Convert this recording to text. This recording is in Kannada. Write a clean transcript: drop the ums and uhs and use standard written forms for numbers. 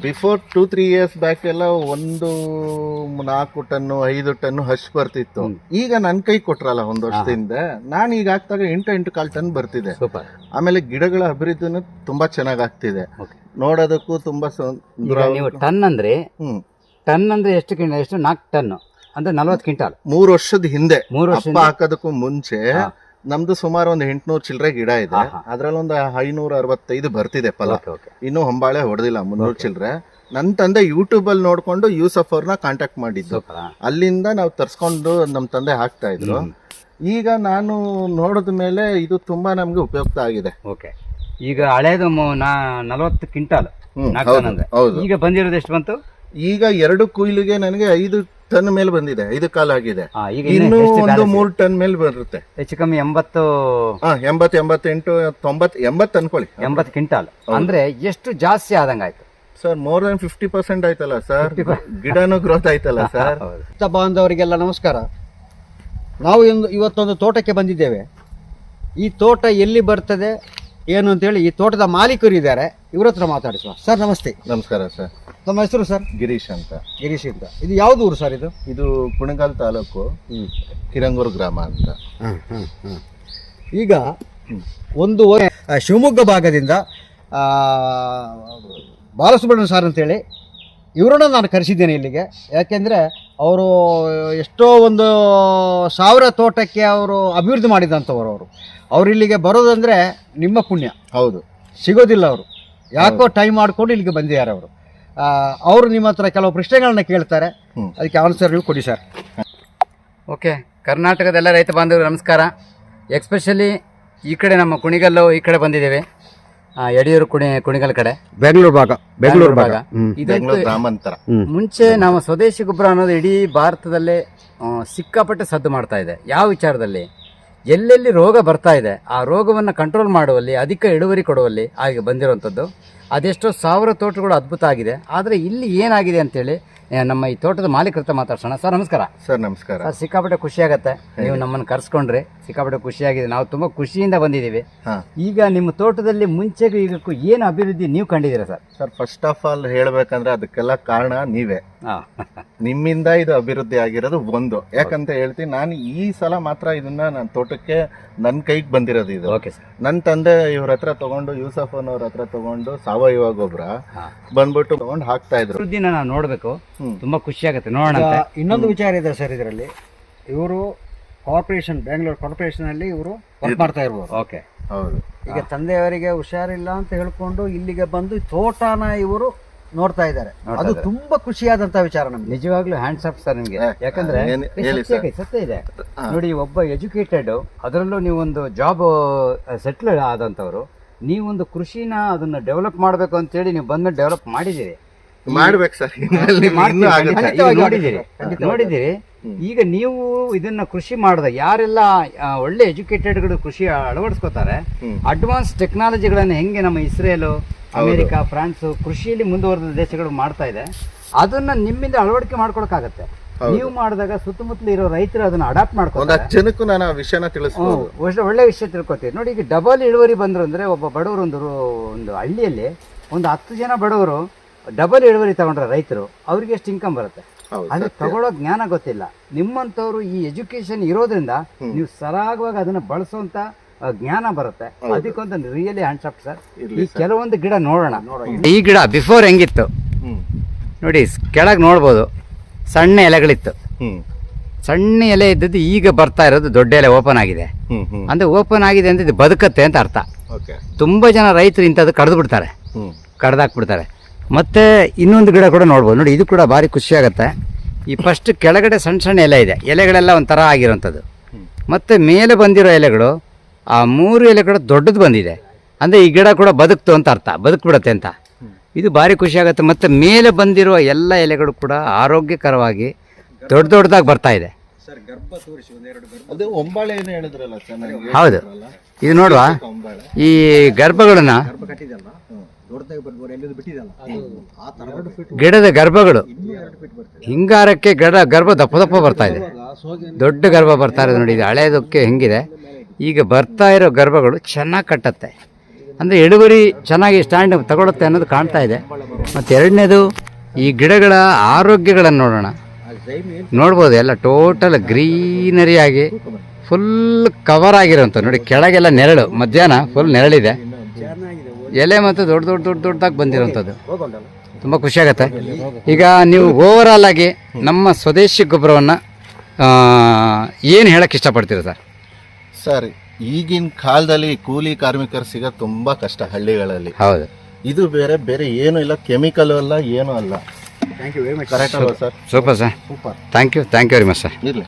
ಬಿಫೋರ್ 2-3 ಇಯರ್ಸ್ ಬ್ಯಾಕ್ ಎಲ್ಲ 4 ಟನ್ನು 5 ಟನ್ನು ಹಶ್ ಬರ್ತಿತ್ತು. ಈಗ ನನ್ ಕೈ ಕೊಟ್ರಲ್ಲ ಒಂದ್ ವರ್ಷದಿಂದ, ನಾನು ಈಗ ಆಗ್ತಾಗ 8 ಕಾಲ್ ಟನ್ ಬರ್ತಿದೆ. ಆಮೇಲೆ ಗಿಡಗಳ ಅಭಿವೃದ್ಧಿನೂ ತುಂಬಾ ಚೆನ್ನಾಗ್ ಆಗ್ತಿದೆ, ನೋಡೋದಕ್ಕೂ ತುಂಬಾ ನೀವು ಟನ್ ಅಂದ್ರೆ ಎಷ್ಟು 4 ಟನ್ ಅಂದ್ರೆ 40 ಕ್ವಿಂಟಾಲ್. 3 ವರ್ಷದ ಹಿಂದೆ ಅಪ್ಪ ಹಾಕೋದಕ್ಕೂ ಮುಂಚೆ ನಮ್ದು ಸುಮಾರು ಒಂದು 800 ಚಿಲ್ಲರೆ ಗಿಡ ಇದೆ. ಅದ್ರಲ್ಲಿ ಒಂದು 565 ಬರ್ತಿದೆ ಫಲ. ಇನ್ನು ಹೊಂಬಾಳೆ ಹೊಡೆದಿಲ್ಲ 300 ಚಿಲ್ಲರೆ. ನನ್ನ ತಂದೆ ಯೂಟ್ಯೂಬ್ ಅಲ್ಲಿ ನೋಡ್ಕೊಂಡು ಯೂಸಫ್ ಅವ್ರನ್ನ ಕಾಂಟ್ಯಾಕ್ಟ್ ಮಾಡಿದ್ದು, ಅಲ್ಲಿಂದ ನಾವು ತರ್ಸ್ಕೊಂಡು ನಮ್ ತಂದೆ ಹಾಕ್ತಾ ಇದ್ರು. ಈಗ ನಾನು ನೋಡಿದ ಮೇಲೆ ಇದು ತುಂಬಾ ನಮ್ಗೆ ಉಪಯುಕ್ತ ಆಗಿದೆ. ಈಗ ಹಳೇದು 40 ಕ್ವಿಂಟಾಲ್ ಈಗ ಬಂದಿರೋದು ಎಷ್ಟು ಬಂತು? ಈಗ 2 ಕುಯ್ಲಿಗೆ ನನಗೆ 5 ಟನ್ ಮೇಲೆ ಬಂದಿದೆ, 5 ಕಾಲ ಆಗಿದೆ. ಇನ್ನು ಒಂದು 3 ಟನ್ ಮೇಲೆ ಬರುತ್ತೆ, ಹೆಚ್ಚು ಕಮ್ಮಿ 80 88 90 ಅನ್ಕೊಳ್ಳಿ. 80 ಕ್ವಿಂಟಾಲ್ ಅಂದ್ರೆ ಎಷ್ಟು ಜಾಸ್ತಿ ಆದಂಗಾಯ್ತು ಸರ್? ಮೋರ್ ದನ್ 50% ಆಯ್ತಲ್ಲ ಸರ್, ಗಿಡನೂ ಗ್ರೋತ್ ಆಯ್ತಲ್ಲ ಸರ್. ಬಾಂಧವರಿಗೆಲ್ಲ ನಮಸ್ಕಾರ. ನಾವು ಇವತ್ತೊಂದು ತೋಟಕ್ಕೆ ಬಂದಿದ್ದೇವೆ. ಈ ತೋಟ ಎಲ್ಲಿ ಬರ್ತದೆ ಏನು ಅಂತೇಳಿ ಈ ತೋಟದ ಮಾಲೀಕರು ಇದ್ದಾರೆ, ಇವ್ರ ಹತ್ರ ಮಾತಾಡಿಸುವ. ಸರ್ ನಮಸ್ತೆ. ನಮಸ್ಕಾರ ಸರ್. ನಮ್ಮ ಹೆಸರು ಸರ್? ಗಿರೀಶ್ ಅಂತ. ಗಿರೀಶ್ ಅಂತ. ಇದು ಯಾವ್ದು ಊರು ಸರ್? ಇದು ಕುಣಗಾಲ್ ತಾಲೂಕು, ಕಿರಂಗೂರು ಗ್ರಾಮ ಅಂತ. ಈಗ ಒಂದು ಶಿವಮೊಗ್ಗ ಭಾಗದಿಂದ ಬಾಲಸುಬ್ರಹ್ಮಣ್ಯ ಸರ್ ಅಂತೇಳಿ ಇವರನ್ನ ನಾನು ಕರೆಸಿದ್ದೇನೆ ಇಲ್ಲಿಗೆ. ಯಾಕೆಂದರೆ ಅವರು ಎಷ್ಟೋ ಒಂದು 1000 ತೋಟಕ್ಕೆ ಅವರು ಅಭಿವೃದ್ಧಿ ಮಾಡಿದಂಥವ್ರು. ಅವ್ರು ಇಲ್ಲಿಗೆ ಬರೋದಂದರೆ ನಿಮ್ಮ ಪುಣ್ಯ. ಹೌದು, ಸಿಗೋದಿಲ್ಲ. ಅವರು ಯಾಕೋ ಟೈಮ್ ಮಾಡ್ಕೊಂಡು ಇಲ್ಲಿಗೆ ಬಂದಿದ್ದಾರೆ. ಅವರು ನಿಮ್ಮ ಹತ್ರ ಕೆಲವು ಪ್ರಶ್ನೆಗಳನ್ನ ಕೇಳ್ತಾರೆ, ಅದಕ್ಕೆ ಆನ್ಸರ್ ನೀವು ಕೊಡಿ ಸರ್. ಓಕೆ. ಕರ್ನಾಟಕದ ರೈತ ಬಾಂಧವರು ನಮಸ್ಕಾರ. ಎಕ್ಸ್ಪೆಷಲಿ ಈ ಕಡೆ ನಮ್ಮ ಕುಣಿಗಲ್ಲು ಈ ಕಡೆ ಬಂದಿದ್ದೇವೆ, ಯಡಿಯೂರು ಕುಣಿಗಲ್ ಕಡೆ, ಬೆಂಗಳೂರು ಭಾಗ. ಇದಂತೂ ಗ್ರಾಮಾಂತರ. ಮುಂಚೆ ನಾವು ಸ್ವದೇಶಿ ಗೊಬ್ಬರ ಅನ್ನೋದು ಇಡೀ ಭಾರತದಲ್ಲೇ ಸಿಕ್ಕಾಪಟ್ಟೆ ಸದ್ದು ಮಾಡ್ತಾ ಇದೆ. ಯಾವ ವಿಚಾರದಲ್ಲಿ? ಎಲ್ಲೆಲ್ಲಿ ರೋಗ ಬರ್ತಾ ಇದೆ ಆ ರೋಗವನ್ನು ಕಂಟ್ರೋಲ್ ಮಾಡುವಲ್ಲಿ, ಅಧಿಕ ಇಳುವರಿ ಕೊಡುವಲ್ಲಿ ಆಗಿ ಬಂದಿರುವಂಥದ್ದು. ಅದೆಷ್ಟೋ 1000 ತೋಟಗಳು ಅದ್ಭುತ ಆಗಿದೆ. ಆದರೆ ಇಲ್ಲಿ ಏನಾಗಿದೆ ಅಂತೇಳಿ ನಮ್ಮ ಈ ತೋಟದ ಮಾಲೀಕರ ಹತ್ರ ಮಾತಾಡ್ಸೋಣ. ಸರ್ ನಮಸ್ಕಾರ. ಸರ್ ನಮಸ್ಕಾರ. ಸರ್ ಸಿಕ್ಕಾಪಟ್ಟೆ ಖುಷಿ ಆಗತ್ತೆ ನೀವು ನಮ್ಮನ್ನು ಕರ್ಸ್ಕೊಂಡ್ರೆ, ಸಿಕ್ಕಾಪಟ್ಟೆ ಖುಷಿಯಾಗಿದೆ. ನಾವು ತುಂಬ ಖುಷಿಯಿಂದ ಬಂದಿದ್ದೀವಿ. ಈಗ ನಿಮ್ಮ ತೋಟದಲ್ಲಿ ಮುಂಚೆಗೂ ಈಗಕ್ಕೂ ಏನು ಅಭಿವೃದ್ಧಿ ನೀವು ಕಂಡಿದ್ದೀರಾ sir? Sir first of all ಹೇಳ್ಬೇಕಂದ್ರೆ ಅದಕ್ಕೆಲ್ಲ ಕಾರಣ ನೀವೇ. ನಿಮ್ಮಿಂದ ಇದು ಅಭಿವೃದ್ಧಿ ಆಗಿರೋದು ಒಂದು. ಯಾಕಂತ ಹೇಳ್ತೀನಿ, ನಾನು ಈ ಸಲ ಮಾತ್ರ ಇದನ್ನ ನನ್ನ ತೋಟಕ್ಕೆ ನನ್ನ ಕೈಗೆ ಬಂದಿರೋದು ಇದು. ನನ್ನ ತಂದೆ ಇವ್ರ ಹತ್ರ ತಗೊಂಡು, ಯೂಸಫ್ ಅವ್ರ ಹತ್ರ ತಗೊಂಡು ಸಾವಯವ ಗೊಬ್ಬರ ಬಂದ್ಬಿಟ್ಟು ತಗೊಂಡು ಹಾಕ್ತಾ ಇದ್ರು. ಅಭಿವೃದ್ಧಿನ ನಾವು ನೋಡ್ಬೇಕು, ತುಂಬಾ ಖುಷಿ ಆಗುತ್ತೆ ನೋಡೋಣ. ಇನ್ನೊಂದು ವಿಚಾರ ಇದೆ ಸರ್ ಇದರಲ್ಲಿ. ಇವರು ಕಾರ್ಪೊರೇಷನ್, ಬೆಂಗಳೂರು ಕಾರ್ಪೊರೇಷನ್ ಅಲ್ಲಿ ಇವರು ವರ್ಕ್ ಮಾಡ್ತಾ ಇರ್ಬೋದು. ಓಕೆ, ಹೌದು. ಈಗ ತಂದೆಯವರಿಗೆ ಹುಷಾರಿಲ್ಲ ಅಂತ ಹೇಳ್ಕೊಂಡು ಇಲ್ಲಿಗೆ ಬಂದು ತೋಟನ ಇವರು ನೋಡ್ತಾ ಇದ್ದಾರೆ. ಅದು ತುಂಬಾ ಖುಷಿಯಾದಂತ ವಿಚಾರ ನಮ್ಗೆ. ನಿಜವಾಗ್ಲೂ ಹ್ಯಾಂಡ್ಸ್ ಆಫ್ ಸರ್ ನಿಮ್ಗೆ. ಯಾಕಂದ್ರೆ ಸತ್ಯ ಇದೆ ನೋಡಿ, ಒಬ್ಬ ಎಜುಕೇಟೆಡ್, ಅದರಲ್ಲೂ ನೀವೊಂದು ಜಾಬ್ ಸೆಟ್ಲ್ ಆದಂತವ್ರು, ನೀವೊಂದು ಕೃಷಿನ ಅದನ್ನ ಡೆವಲಪ್ ಮಾಡ್ಬೇಕು ಅಂತೇಳಿ ನೀವು ಬಂದ ಡೆವಲಪ್ ಮಾಡಿದಿರಿ. ಮಾಡ್ಬೇಕು ಸರ್, ನೋಡಿದಿರಿ. ಈಗ ನೀವು ಇದನ್ನ ಕೃಷಿ ಮಾಡಿದ ಯಾರೆಲ್ಲ ಒಳ್ಳೆ ಎಜುಕೇಟೆಡ್ಗಳು ಕೃಷಿ ಅಳವಡಿಸ್ಕೋತಾರೆ, ಅಡ್ವಾನ್ಸ್ ಟೆಕ್ನಾಲಜಿಗಳನ್ನ ಹೆಂಗೆ ನಮ್ಮ ಇಸ್ರೇಲು, ಅಮೆರಿಕ, ಫ್ರಾನ್ಸ್ ಕೃಷಿಯಲ್ಲಿ ಮುಂದುವರೆದ ದೇಶಗಳು ಮಾಡ್ತಾ ಇದೆ, ಅದನ್ನ ನಿಮ್ಮಿಂದ ಅಳವಡಿಕೆ ಮಾಡ್ಕೊಳಕಾಗತ್ತೆ. ನೀವು ಮಾಡಿದಾಗ ಸುತ್ತಮುತ್ತಲು ಇರೋ ರೈತರು ಅದನ್ನ ಅಡಾಪ್ಟ್ ಮಾಡ್ಕೊಂಡು ಜನಕ್ಕೂ ನಾನು ಆ ವಿಷಯನ ತಿಳಿಸ್ಬೋದು. ಒಳ್ಳೆ ವಿಷಯ ತಿಳ್ಕೊತೀವಿ ನೋಡಿ. ಈಗ ಡಬಲ್ ಇಳುವರಿ ಬಂದ್ರು ಅಂದ್ರೆ, ಒಬ್ಬ ಬಡವರು ಒಂದು ಹಳ್ಳಿಯಲ್ಲಿ ಒಂದು 10 ಜನ ಬಡವರು ಡಬಲ್ ಇಳುವರಿ ತಗೊಂಡ್ರೆ ರೈತರು, ಅವ್ರಿಗೆ ಎಷ್ಟು ಇನ್ಕಮ್ ಬರುತ್ತೆ? ಅದು ತಗೊಳ್ಳೋ ಜ್ಞಾನ ಗೊತ್ತಿಲ್ಲ. ನಿಮ್ಮಂತವ್ರು ಈ ಎಜುಕೇಶನ್ ಇರೋದ್ರಿಂದ ನೀವು ಸರಾಗವಾಗಿ ಅದನ್ನ ಬಳಸುವಂತ ಜ್ಞಾನ ಬರುತ್ತೆ. ಅದಕ್ಕೊಂದು ರಿಯಲಿ ಹ್ಯಾಂಡ್ಸ್ ಆಫ್ ಸರ್. ಈ ಕೆಲವೊಂದು ಗಿಡ ನೋಡೋಣ. ಈ ಗಿಡ ಬಿಫೋರ್ ಹೆಂಗಿತ್ತು ನೋಡಿ, ಕೆಳಗೆ ನೋಡ್ಬೋದು, ಸಣ್ಣ ಎಲೆಗಳಿತ್ತು. ಸಣ್ಣ ಎಲೆ ಇದ್ದದ್ದು ಈಗ ಬರ್ತಾ ಇರೋದು ದೊಡ್ಡ ಎಲೆ ಓಪನ್ ಆಗಿದೆ. ಅಂದ್ರೆ ಓಪನ್ ಆಗಿದೆ ಅಂದ್ರೆ ಇದು ಬದುಕತ್ತೆ ಅಂತ ಅರ್ಥ. ತುಂಬಾ ಜನ ರೈತರು ಇಂಥದ್ದು ಕಡ್ದಾಕ್ಬಿಡ್ತಾರೆ. ಮತ್ತೆ ಇನ್ನೊಂದು ಗಿಡ ಕೂಡ ನೋಡ್ಬೋದು ನೋಡಿ, ಇದು ಕೂಡ ಭಾರಿ ಖುಷಿ ಆಗುತ್ತೆ. ಈ ಫಸ್ಟ್ ಕೆಳಗಡೆ ಸಣ್ಣ ಸಣ್ಣ ಎಲೆ ಇದೆ, ಎಲೆಗಳೆಲ್ಲ ಒಂಥರ ಆಗಿರೋಂಥದ್ದು. ಮತ್ತೆ ಮೇಲೆ ಬಂದಿರೋ ಎಲೆಗಳು, ಆ 3 ಎಲೆಗಳು ದೊಡ್ಡದು ಬಂದಿದೆ. ಅಂದರೆ ಈ ಗಿಡ ಕೂಡ ಬದುಕ್ತು ಅಂತ ಅರ್ಥ, ಬದುಕ್ಬಿಡತ್ತೆ ಅಂತ. ಇದು ಭಾರಿ ಖುಷಿ ಆಗುತ್ತೆ. ಮತ್ತು ಮೇಲೆ ಬಂದಿರುವ ಎಲ್ಲ ಎಲೆಗಳು ಕೂಡ ಆರೋಗ್ಯಕರವಾಗಿ ದೊಡ್ಡದಾಗಿ ಬರ್ತಾ ಇದೆ. ಹೌದು, ಇದು ನೋಡುವ, ಈ ಗರ್ಭಗಳನ್ನ, ಗಿಡದ ಗರ್ಭಗಳು ಹಿಂಗಾರಕ್ಕೆ ಗರ್ಭ ದಪ್ಪ ಬರ್ತಾ ಇದೆ, ದೊಡ್ಡ ಗರ್ಭ ಬರ್ತಾ ಇದೆ ನೋಡಿ. ಇದು ಹಳೇದಕ್ಕೆ ಹೆಂಗಿದೆ, ಈಗ ಬರ್ತಾ ಇರೋ ಗರ್ಭಗಳು ಚೆನ್ನಾಗಿ ಕಟ್ಟತ್ತೆ. ಅಂದರೆ ಇಳುವರಿ ಚೆನ್ನಾಗಿ ಸ್ಟ್ಯಾಂಡ್ ತಗೊಳುತ್ತೆ ಅನ್ನೋದು ಕಾಣ್ತಾ ಇದೆ. ಮತ್ತು ಎರಡನೇದು ಈ ಗಿಡಗಳ ಆರೋಗ್ಯಗಳನ್ನು ನೋಡೋಣ. ನೋಡ್ಬೋದು ಎಲ್ಲ ಟೋಟಲ್ ಗ್ರೀನರಿ ಆಗಿ ಫುಲ್ ಕವರ್ ಆಗಿರೋಂಥ ನೋಡಿ. ಕೆಳಗೆಲ್ಲ ನೆರಳು, ಮಧ್ಯಾಹ್ನ ಫುಲ್ ನೆರಳಿದೆ, ಎಲೆ ಮತ್ತು ದೊಡ್ಡದಾಗಿ ಬಂದಿರೋಂಥದ್ದು ತುಂಬ ಖುಷಿಯಾಗತ್ತೆ. ಈಗ ನೀವು ಓವರಾಲ್ ಆಗಿ ನಮ್ಮ ಸ್ವದೇಶಿ ಗೊಬ್ಬರವನ್ನು ಏನು ಹೇಳಕ್ಕೆ ಇಷ್ಟಪಡ್ತೀರಾ ಸರ್? ಸರ್, ಈಗಿನ ಕಾಲದಲ್ಲಿ ಕೂಲಿ ಕಾರ್ಮಿಕರು ಸಿಗೋದು ತುಂಬಾ ಕಷ್ಟ ಹಳ್ಳಿಗಳಲ್ಲಿ. ಹೌದು, ಇದು ಬೇರೆ ಬೇರೆ ಏನು ಇಲ್ಲ, ಕೆಮಿಕಲ್ ಅಲ್ಲ, ಏನೂ ಅಲ್ಲ. ಕರೆಕ್ಟ್ ಅಲ್ವಾ sir? Super sir, thank you very much sir. ಇರ್ಲಿ.